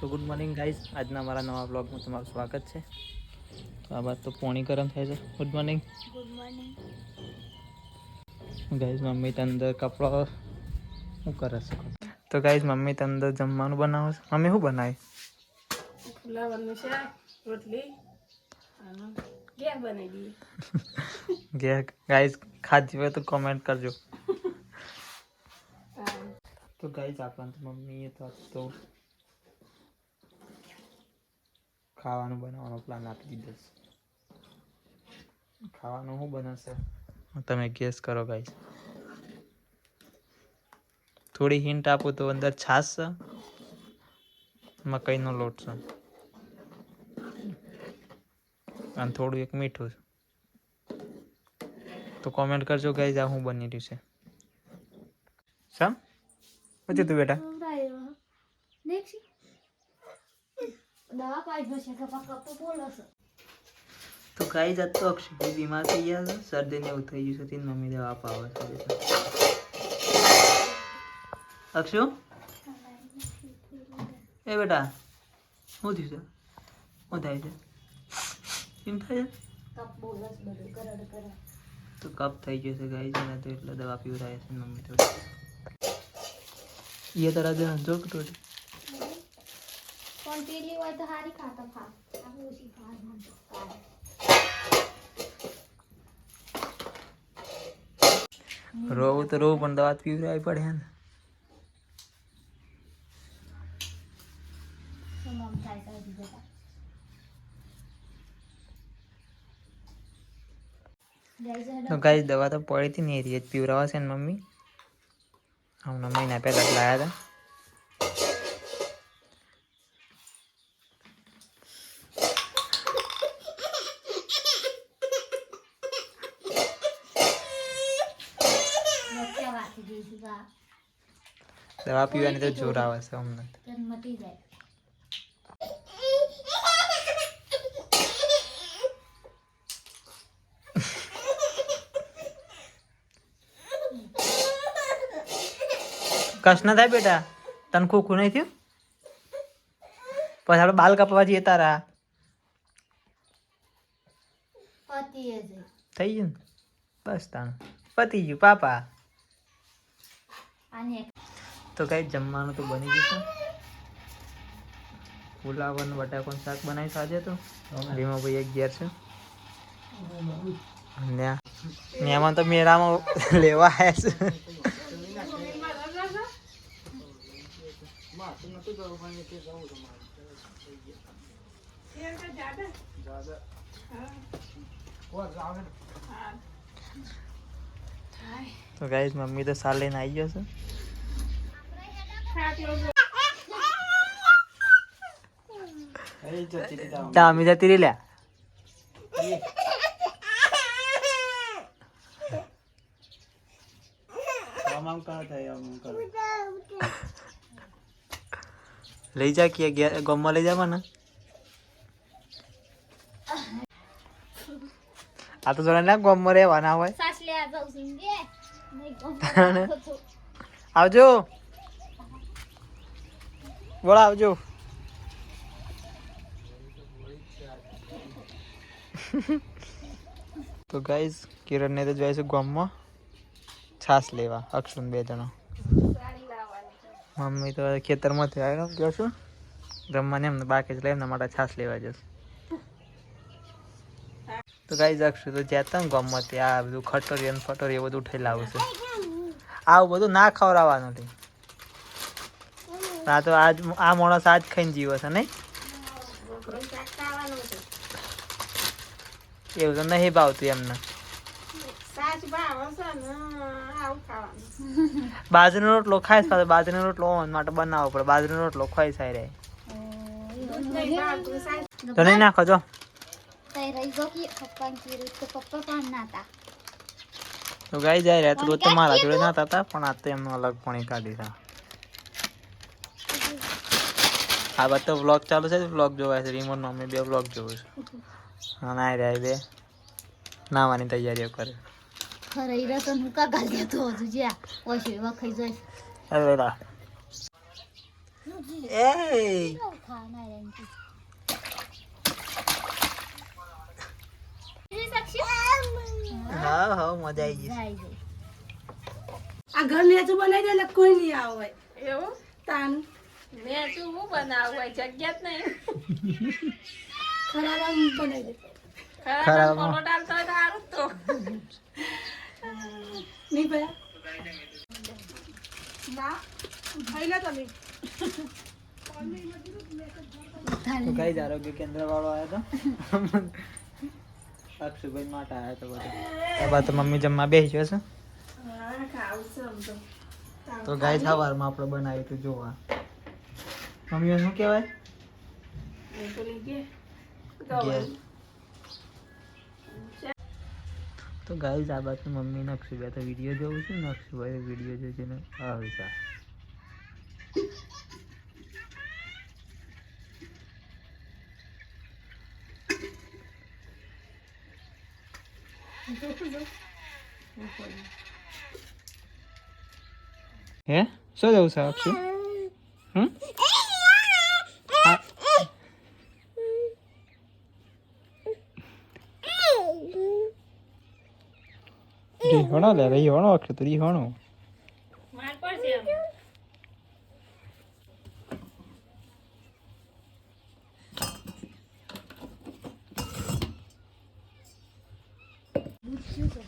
તો good morning guys, આજના મારા નવા બ્લોગમાં તમારું સ્વાગત છે. તો આ બાદ તો પોણી ગરમ થાય છે. Good morning. Good morning guys, mummy તો અંદર કપડો શું કરે છે? તો ગાઈઝ, મમ્મી તો અંદર જમવાનું બનાવે છે. મમ્મી શું બનાવી? ફુલાવરનું શાક, રોટલી અને ઘેર બનાવી દઈએ. ગાઈઝ, ખાધી હોય તો કોમેન્ટ કરજો. તો ગાઈઝ, આપણને તો મમ્મીએ તો ખાવાનું બનાવવાનો પ્લાન આપી દીધો છે. ખાવાનું શું બનશે તમે ગેસ કરો ગાઈઝ. થોડી હિન્ટ આપું તો અંદર છાશ છે, મકાઈનો લોટ છે અને થોડું એક મીઠું છે. તો કોમેન્ટ કરજો ગાઈઝ, આ શું બની રહ્યું છે. સમ પૂછ્યું તું બેટા? તો ગાઈઝ, આજ તો અક્ષય બીમાર થઈ ગયા છે, શરદીને એવું થઈ ગયું છે. મમ્મી દવા પાવે છે. અક્ષુ, એ બેટા શું થયું છે? શું થાય છે? કેમ થાય છે? તો કપ થઈ ગયો છે ગાઈઝ, ને તો એટલે દવા પીવડાવે છે મમ્મી થોડી. ये तरह दे जो टोटी कौन पीली हुआ तो हारी खाता था अब उसी का हम रोव तो रोव पण दवा पीवડાવી પડે ને. मम खाई कर दीजिएगा તો ગાઈઝ, દવા તો પડી હતી ને એ રીત પીવડાવે છે ને મમ્મી. હમણાં મહિના પહેલા લાયા હતા. દવા પીવાની તો જોર આવે છે હમણાં. मटी जाए કશ ના થાય બેટા, તને ખોખું નહીં થયું? પછી આપણે બાલ કાપવા જઈએ તારા. पति है जे થઈ ગયું ને? બસ તાણ પતી ગયું પાપા. आने તો કઈ જમવાનું તો બની ગયું છે. પુલાવ અને બટાકાનું શાક બનાવી સાજે. તો ભીમા ભાઈ એક ઘેર છે. મહેમાન તો મેળામાં લેવા આવ્યા છે. તો ગાઈઝ, મમ્મી તો સાલ લઈને આવી ગયો છે. તામી જતી રહી લ્યા. લઈ જા કે ગમમાં લઈ જવા ને. આ તો જોડે ના ગમમાં રહેવાના હોય. सास ले आ जाओ सिंगे नहीं को આવજો, બોલા આવજો. તો ગાઈઝ, કિરણ ને તો જાય છે ગામમાં છાસ લેવા. અક્ષુન બે જણા. મમ્મી તો ખેતરમાંથી આવ્યો ગયો છું જમવાને, એમને બાકી જ લે એમના માટે છાસ લેવા જશે. તો ગાઈઝ, અક્ષુ તો જતા ને ગામમાંથી આ બધું ખટોરી અને ફટોરી એ બધું ઉઠાઈ લાવું છે. આવું બધું ના ખવડાવવાનું નથી. આ તો આજ આ માણસ આજ ખાઈને જીવે છે નહીં? એવું તો નહીં ભાવતું એમને. બાજરીનો રોટલો ખાય છે, બાજરીનો રોટલો માટે બનાવવો પડે. બાજરીનો રોટલો ખાઈ સાઈ રહે તો નહીં નાખો. જો तय रही गो कि पप्पा की रीत तो पप्पा पहनना था તો ગાઈ જાય રહ્યા તો રોજ તો મારા જોડે નાતા હતા, પણ આ તો એમનો અલગ પાણી કાઢી હતા. આ બધા વ્લોગ ચાલુ છે, વ્લોગ જોવાય છે. રિમોટ મમ્મી બે વ્લોગ જોવે છે. અને આ રહ્યા બે નાવાની તૈયારીઓ કરે. खरे रतन का गाल दिया तो तुझे वैसे वखई जाय અરે એ ઓહો મજા આવી ગઈ જાય જાય આ ઘર નેચું બનાવી દે એટલે કોઈ નહીં આવે એવું તાન નેચું હું બનાવું હોય જગ્યા જ નહીં ખરાબ આમ બનાવી દે ખરાબ ફોટો ડાલતો હોય તો સારું જ તો નહીં ભયા ના ખાઈ લે તમે તો ગાઈસ આરોગ્ય કેન્દ્ર વાળો આવ્યો તો અક્ષુભાઈ માટે આવ્યો તો બધો એવા તો મમ્મી જમવા બેસી ગયો છે હા ખાવું છે આમ તો તો ગાઈસ સવારમાં આપણે બનાવ્યું હતું જોવા મમ્મીઓ શું કહેવાય એ તો નહીં કે ઘેર. તો ગાઈસ આ બાજુ મમ્મી ને અક્ષુભાઈ તો વિડીયો જોવું છે ને અક્ષુભાઈ વિડીયો જોઈ છે ને આવે છે હે શું જવું છે અક્ષુ રીહોણો લે રીહોણો અક્ષુ તો રીહોણો માર પડશે આમ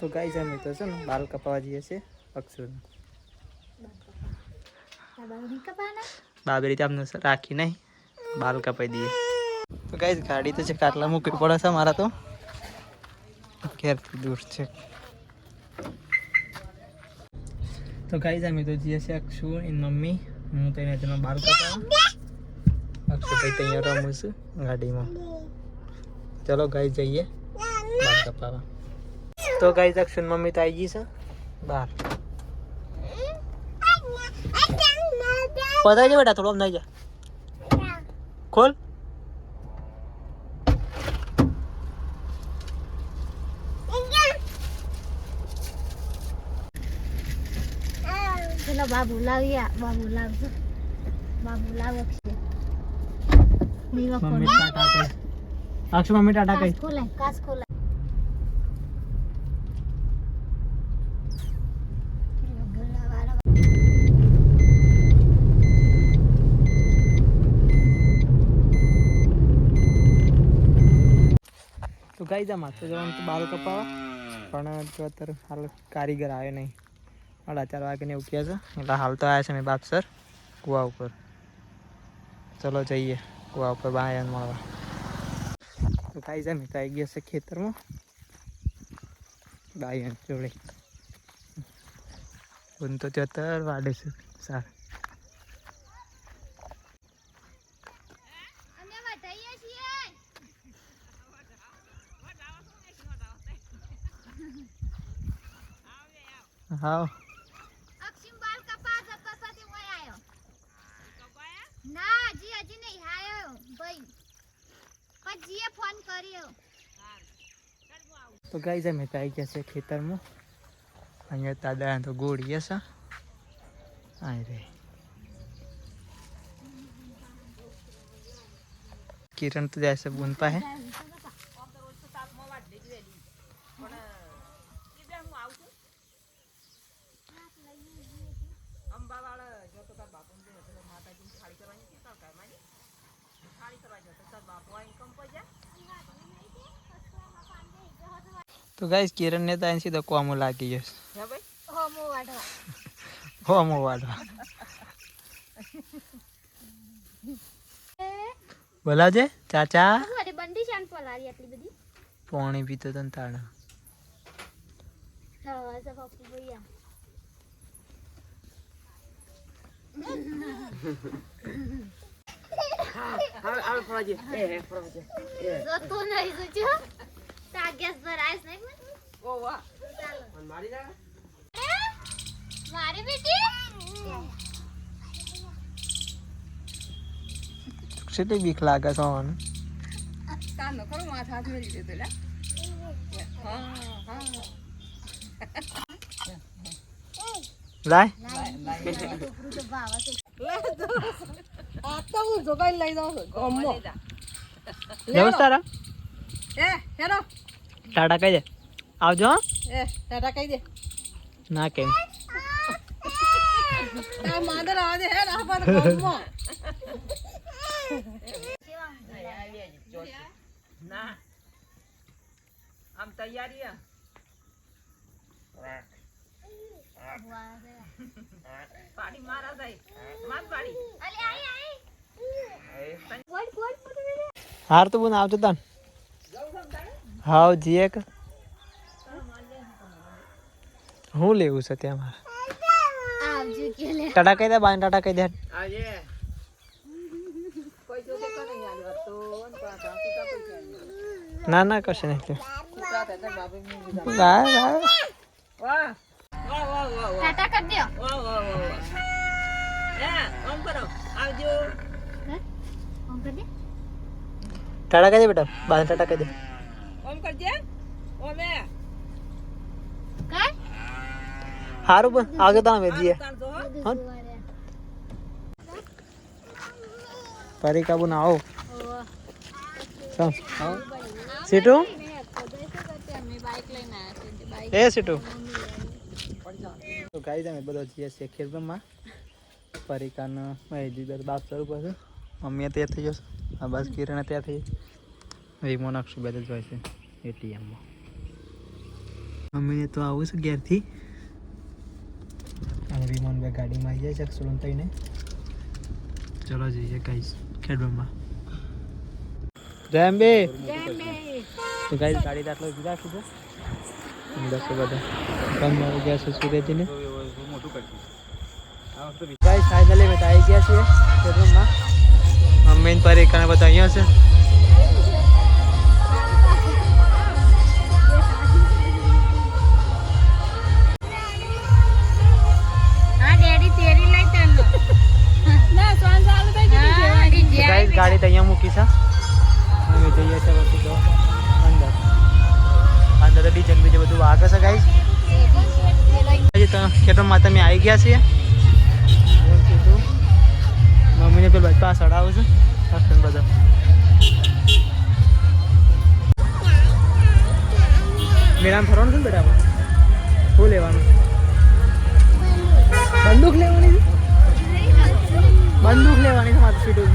તો ગાઈસ અમે તો છે ને બાલ કપાવા જઈએ છીએ અક્ષુ બાબા કપાના બાબરી તમને રાખી નહીં બાલ કપાઈ દઈએ તો ગાઈસ ગાડી તો છે કાટલા મૂકવી પડે છે મારા તો ઘેરથી દૂર છે તો ગાઈસ અમે તો જઈએ છીએ અક્ષુ એની મમ્મી હું તો એને તેનો બાલ કપાવા અક્ષુ ભાઈ તો અહીંયા રમું છું ગાડીમાં ચલો ગાઈસ જઈએ બાલ કપાવા તો ગાઈસ અક્ષુ મમ્મી તો આવી ગઈ છે બહાર પતા છે બેટા થોડો નહીં જા ખોલ ચલો બાબુ લાવ્યા બાબુ લાવજો બાબુ લાવો છે દીવા મમ્મી ટાટા કહી અક્ષુ મમ્મી ટાટા કહી કાસ ખોલાય તો ગાઈસ આ માથે જવાનું તો બાલ કપાવા પણ જો અત્યારે હાલ કારીગર આવ્યો નહીં 4:30 વાગે ઉઠ્યા છે એટલે હાલ તો આવ્યા છે મેં બાપસર કુવા ઉપર ચલો જઈએ કુવા ઉપર બાયન મળવા તો ગાઈસ અમે તો આવી ગયા છે ખેતરમાં બાયન જોડે ઊન તો 73 વાડે છે સારું હા અક્ષિમ બાલ કપા કપા તે ઓય આયો ના જી હજી નહીં આયો ભાઈ પણ જીએ ફોન કર્યો તો ગાઈસ અમે તો આવી ગયા છે ખેતરમાં અહીંયા દાદા તો ગોળીએ છે આય રે કિરણ તો જાય છે બુન પાસે તો ગાઈસ કિરણ ને તો અહીં સીધો કોમો લાગી જશે હોમો વાડવા હોમો વાડવા બોલાજે ચાચા અરે બંડી શાન પલારી આટલી બધી પાણી પીતો તો તાણા હા સ પપ્પુ ભૈયા હાલ ફરાજે એ ફરાજે જો તો નહીં સુજો તા ગેસ પર આઈસ નહીં ઓ વાહ ચાલો મારી જા મારી બેટી કેટલી બીક લાગે છે મને કાનો કરો માથા હાથ મેલી દેતો લે હા હા લાય ટોપરું તો ભાવ છે આ તો હું જોગાઈ લઈ જાઉં ગમો વ્યવસ્થા રા એ હેરો ટાટા કહી દે આવજો હો. એ ટાટા કહી દે ના કેમ આ માદર આવે હે ના પર ગમો ના આમ તૈયારી પાડી મારા જાય માર પાડી અલે આઈ હાર તો બોન આવજો તન હાવ જીએ કે હું લેવું છે ત્યાં મારે આવજો કે લે ટાટા કહી દે બાય ટાટા કહી દે આજે કોઈ જો કે કરે યાર તો પાછા ટીકા કોઈ ના ના કશે નહીં કુતરા તે બાબુ ની વાહ વાહ વાહ વાહ વાહ વાહ ટાટા કર દયો વાહ વાહ વાહ એ ઓમ કરો આવજો ઓમ કર દે ટાટા કહી દે બેટા બાય ટાટા કહી દે ઓમ કરજે ઓમે કર હારું બોન આવજો તને વેજીએ તાર જો હા પરી કાબુ ના આવો સીટુ એ સીટુ તો ગાઈ તમે બધો જઈએ છીએ ખેતરમાં પરિકાનો જીદર બાપ શરૂ કરશે મમ્મીએ ત્યાં થઈ જશે આ બસ કિરણ ત્યાં થઈ વિમો નાખશું બધું જ હોય છે એટીએમમાં મમ્મીને તો આવું છે ઘેરથી અને વિમોન બે ગાડીમાં આવી જાય છે સુલન થઈને ચલો જઈએ ગાઈસ ખેડવામાં જેમ બે તો ગાઈસ ગાડી દાખલો ઉભી રાખી દો દસો બધા કમ આવી ગયા છે સુરેજીને ગાઈસ ફાઇનલી મેં આવી ગયા છીએ ખેડવામાં મમ્મી ને પરિકાને બધા અહીંયા છે હા ડેડી તેરી લઈ ચાલો ના સોન ચાલુ થઈ ગઈ હા ડી ગાઈસ ગાડી તો અહીંયા મૂકી છે અમે જઈએ છીએ વસ્તુ તો અંદર અંદર તો ડીજન બીજું બધું વાગે છે ગાઈસ હજી તો ખેતરમાં તમે આવી ગયા છીએ મમ્મીને પેલું બાજુ પાછળ આવું છે હસબન્ડ બધા મેળામાં ફરવાનું છે ને બેટા શું લેવાનું બંદૂક લેવાની છે બંદૂક લેવાની છે મારું સીટું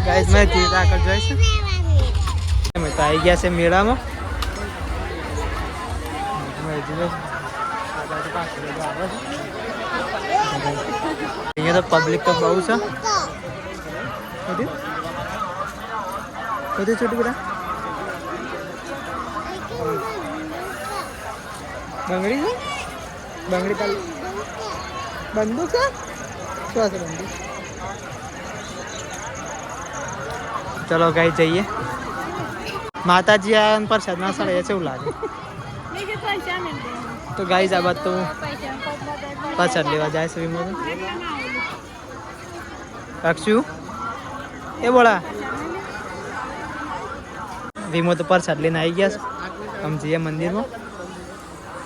ગાઈસ મેં ધીરે આગળ જોઈશ અમે તો આવી ગયા છે મેળામાં અહીંયા તો પબ્લિક તો બહુ છે બધું છોટું બેટા બંગડી છે બંગડી તાલ બંદૂક છે શું હશે બંદૂક ચલો ગાઈ જઈએ માતાજી આ પ્રસાદ ના સળે છે એવું લાગે તો ગાઈ આ બાદ તો પ્રસાદ લેવા જાય છે વિમો રાખશું એ બોલા વિમો તો પ્રસાદ લઈને આવી ગયા છે આમ જઈએ મંદિરમાં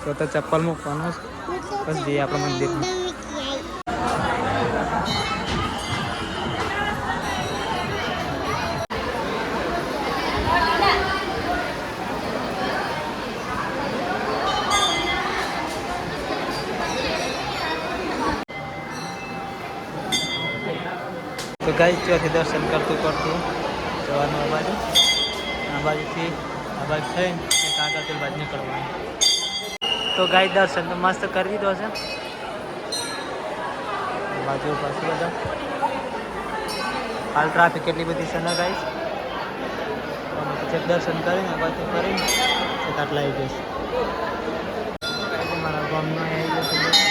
તો ચપ્પલ મૂકવાનો બસ જઈએ આપણા મંદિરમાં તો ગાઈસ ત્યાંથી દર્શન કરતું જવાનું આ બાજુથી આ બાજુ થઈને એક આગળ પેલી બાજુ નીકળવાનું તો ગાઈ દર્શન તો મસ્ત કરી દીધો છે બાજુ પાછું બધા હાલ ટ્રાફિક એટલી બધી છે ને ગાઈસ અમે પછી દર્શન કરીને આ બાજુ કરીને આટલા આવી જશે મારા ગામમાં આવી જશે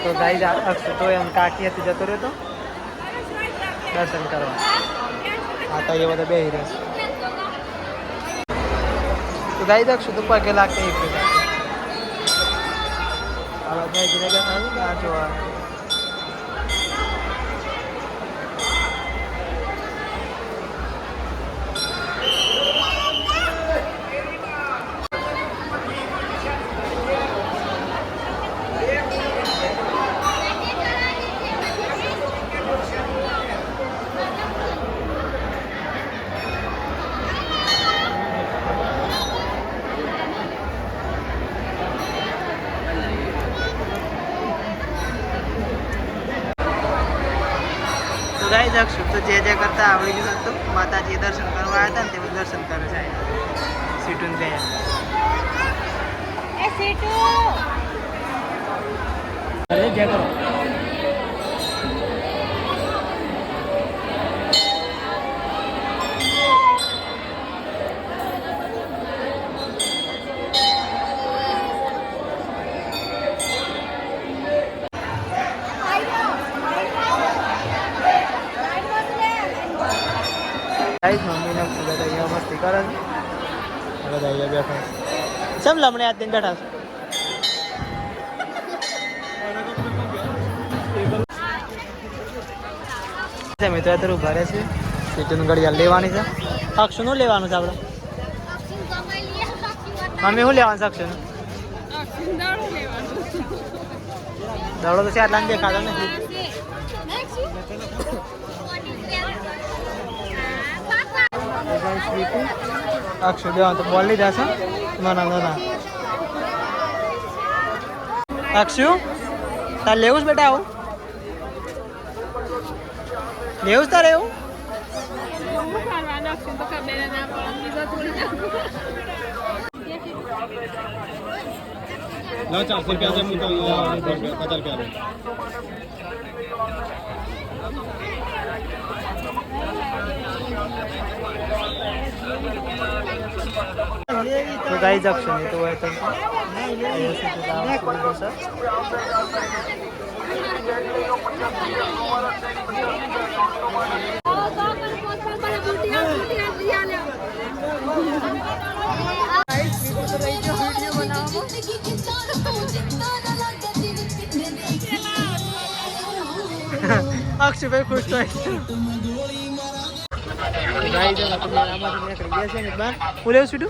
તો ગાઈ અક્ષુ તો એમ કાકી હતી જતો રહ્યો તો દર્શન કરવા આ તો એ બધા બેસી રહેશે તો ગાઈ અક્ષુ તો પગે લાગતા એક હવે ગાઈ ધીરે ગયા આ જોવા જે કરતા આવડી ગયું હતું માતાજી દર્શન કરવા આવ્યા હતા ને તે દર્શન કરે છે સીટું બે જય કરો મમ્મીને બધા અહીંયા મસ્તી કરે છે બધા અહીંયા બેઠા છે ચમ લમણે હાથ દઈને બેઠા છે મિત્રો અત્યારે ઉભા રહે છે સીટું ઘડિયાળ લેવાની છે અક્ષુનું લેવાનું છે આપણે મમ્મી શું લેવાનું છે અક્ષુનું દડો તો છે આટલા દેખાતો નથી અક્ષુ દેવા તો બોલ લીધા છે ના અક્ષુ તાર લેવું જ બેટા આવું લેવું જ તારે એવું लो 400 रुपया से मुझे 50 रुपया तो गाइस अक्षर नहीं तो है अक्षय भाई खुश तो गाइस हम अपने आमा से निकल गया છે એક બાર બોલે સુડુ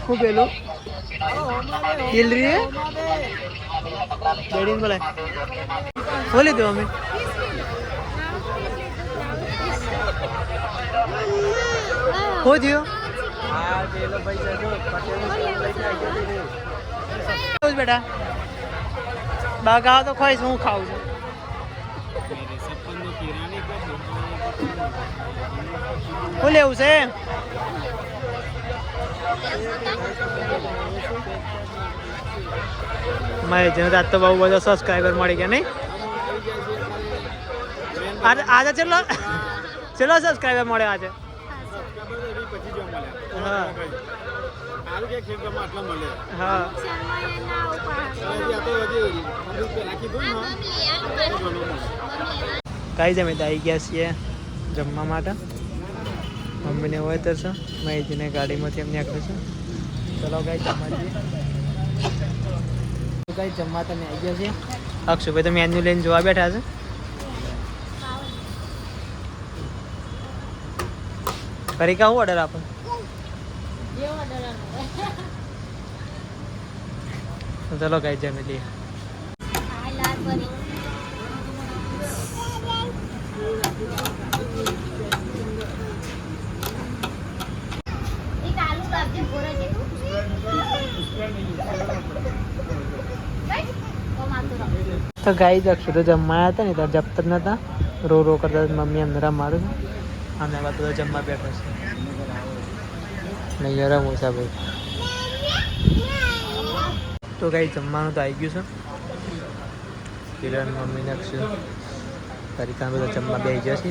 હું પેલો હિલ રહી है ડેડિંગ બોલે બોલે દો અમે हो दियो हां પેલો પૈસા જો પટેલ લઈને આવ્યો બેટા બાગા તો ખાઈશ હું ખાઉં છું શું લેવું છે મારે જેને આજ તો બહુ બધો સબસ્ક્રાઈબર મળી ગયા નહીં આજે ચલો સબસ્ક્રાઈબર મળે આજે હા હા કાંઈ જમે તો આવી ગયા છીએ જમવા માટે મમ્મીને હોય તો છે માહિતીને ગાડીમાંથી એમને આખું છે ચલો ગાઈ જમવા જઈએ ગાઈ જમવા તમે આવી ગયા છીએ અક્ષુભાઈ તો મેન્યુ લઈને જોવા બેઠા છે ફરી કા હું ઓર્ડર આપો ચલો ગાઈ જમી લઈએ તો ગાઈ અક્ષુ તો જમવા હતા ને ત્યારે જપત જ નતા રો કરતા મમ્મી એમને રમાડું છું અને બાદ બધા જમવા બેઠો છે નહીં રમું છે ભાઈ તો ગાઈ જમવાનું તો આવી ગયું છે કિરણ મમ્મીને અક્ષુ તારી કામ બધા જમવા બેસી જશે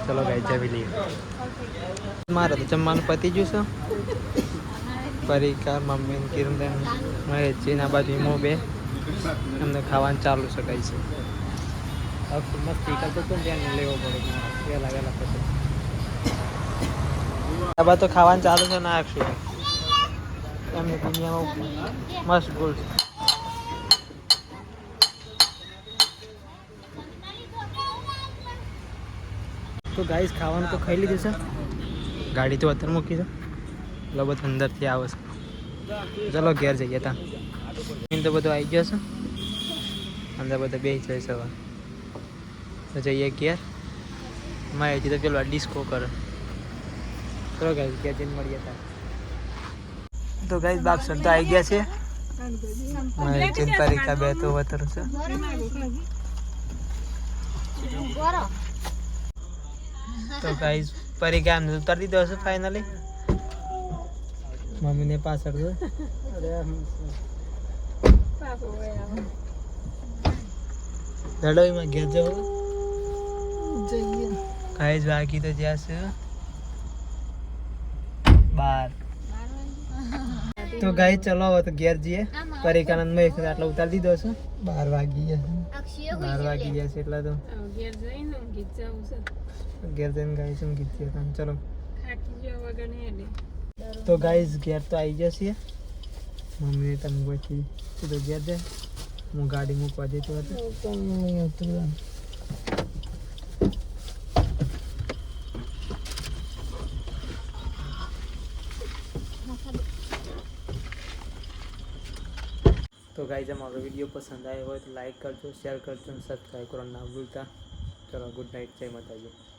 ચલો ગાઈ જમી લઈએ મારે તો જમવાનું પતી ગયું છે પરિકાર મમ્મી કિરણ મહેશજીના બાજુ મો બે એમને ખાવાનું ચાલુ શકાય છે મસ્તી કરતો તો ધ્યાન લેવો પડે વહેલા પછી આ બાદ તો ખાવાનું ચાલુ છે ના આપશું એમની દુનિયામાં મશગુલ છે તો ગાઈસ ખાવાનું તો ખાઈ લીધું છે ગાડી તો અત્યારે મૂકી છે એટલે બધું અંદરથી આવે છે ચલો ઘેર જઈએ ત્યાં તો બધું આવી ગયો છે અંદર બધા બેસી જાય સવાર તો જઈએ ઘેર મારે હજી તો પેલો ડિસ્કો કરે ચલો ગાઈસ ઘેર જઈને મળીએ ત્યાં તો ગાઈસ બાપ સર તો આવી ગયા છે મારે ચિંતા પરીક્ષા બે તો વતર છે ગોરો તો ગાઈસ પરીક્ષા આમ ઉતારી દીધો હશે ફાઇનલી મમ્મીને પાછળ છે લડો એમાં ઘેર જવું ગાઈસ બાકી તો જ્યાં છે 12 તો ગાઈસ ચલો હવે તો ઘેર જઈએ પરીક્ષાનંદ માં એક આટલો ઉતારી દીધો છે 12 વાગી ગયા અક્ષય 12 વાગી ગયા છે એટલે તો ઘેર જઈને ગીત જાવું છે ઘેર જઈને ગાઈસ હું ગીત ગાતા ચલો થાકી ગયો વગર નહીં તો ગાઈસ ઘેર તો આવી જશે મમ્મીને તમે પછી તો ઘેર જાય હું ગાડી મૂકવા જતો હતો તો ગાઈસ અમારો વિડીયો પસંદ આવ્યો હોય તો લાઈક કરજો શેર કરજો અને સબસ્ક્રાઈબ કરવાનું ના ભૂલતા ચલો ગુડ નાઇટ જય માતાજી